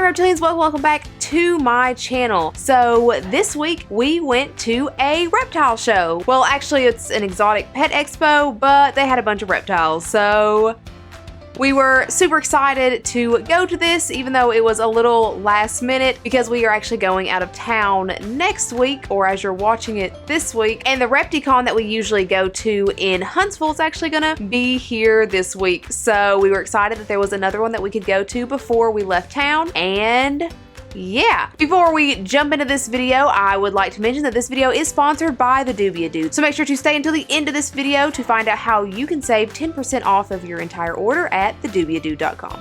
Reptilians, welcome back to my channel. So this week we went to a reptile show. Well, actually it's an Exotic Pet Expo, but they had a bunch of reptiles. So we were super excited to go to this, even though it was a little last minute, because we are actually going out of town next week, or as you're watching it this week. And the Repticon that we usually go to in Huntsville is actually gonna be here this week. So we were excited that there was another one that we could go to before we left town. And yeah, before we jump into this video, I would like to mention that this video is sponsored by the Dubia Dude. So make sure to stay until the end of this video to find out how you can save 10% off of your entire order at thedubiadude.com.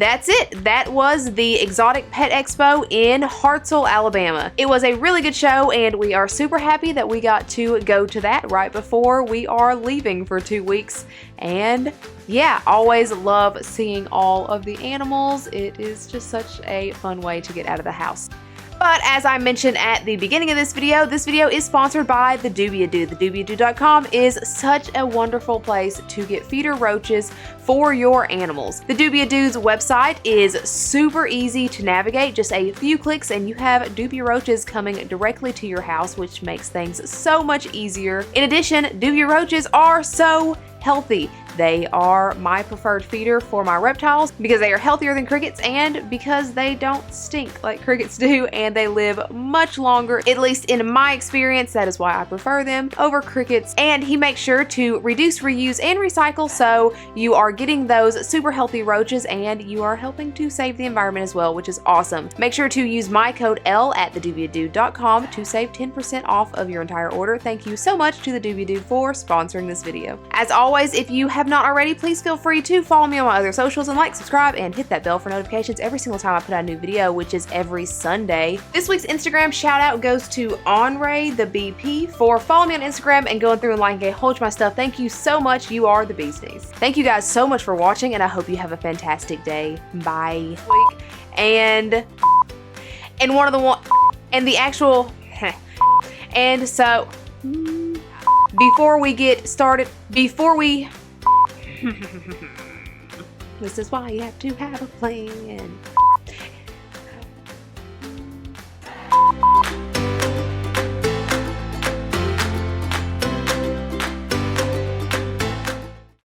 that's it. That was the Exotic Pet Expo in Hartselle, Alabama. It was a really good show, and we are super happy that we got to go to that right before we are leaving for 2 weeks. And yeah, always love seeing all of the animals. It is just such a fun way to get out of the house. But as I mentioned at the beginning of this video is sponsored by the Doobiadoo. TheDoobiadoo.com is such a wonderful place to get feeder roaches for your animals. The Doobiadoo's website is super easy to navigate, just a few clicks and you have doobie roaches coming directly to your house, which makes things so much easier. In addition, doobie roaches are so healthy. They are my preferred feeder for my reptiles because they are healthier than crickets and because they don't stink like crickets do, and they live much longer. At least in my experience, that is why I prefer them over crickets. And he makes sure to reduce, reuse, and recycle, so you are getting those super healthy roaches and you are helping to save the environment as well, which is awesome. Make sure to use my code Elle at thedoobiadoo.com to save 10% off of your entire order. Thank you so much to the Doobiadoo for sponsoring this video. As always, if you have not already, please feel free to follow me on my other socials and like, subscribe, and hit that bell for notifications every single time I put out a new video, which is every Sunday. This week's Instagram shout out goes to Onray the BP for following me on Instagram and going through and liking a whole bunch of my stuff. Thank you so much. You are the bee's knees. Thank you guys so much for watching, and I hope you have a fantastic day. Bye. And one of the actual and so before we get started, this is why you have to have a plan.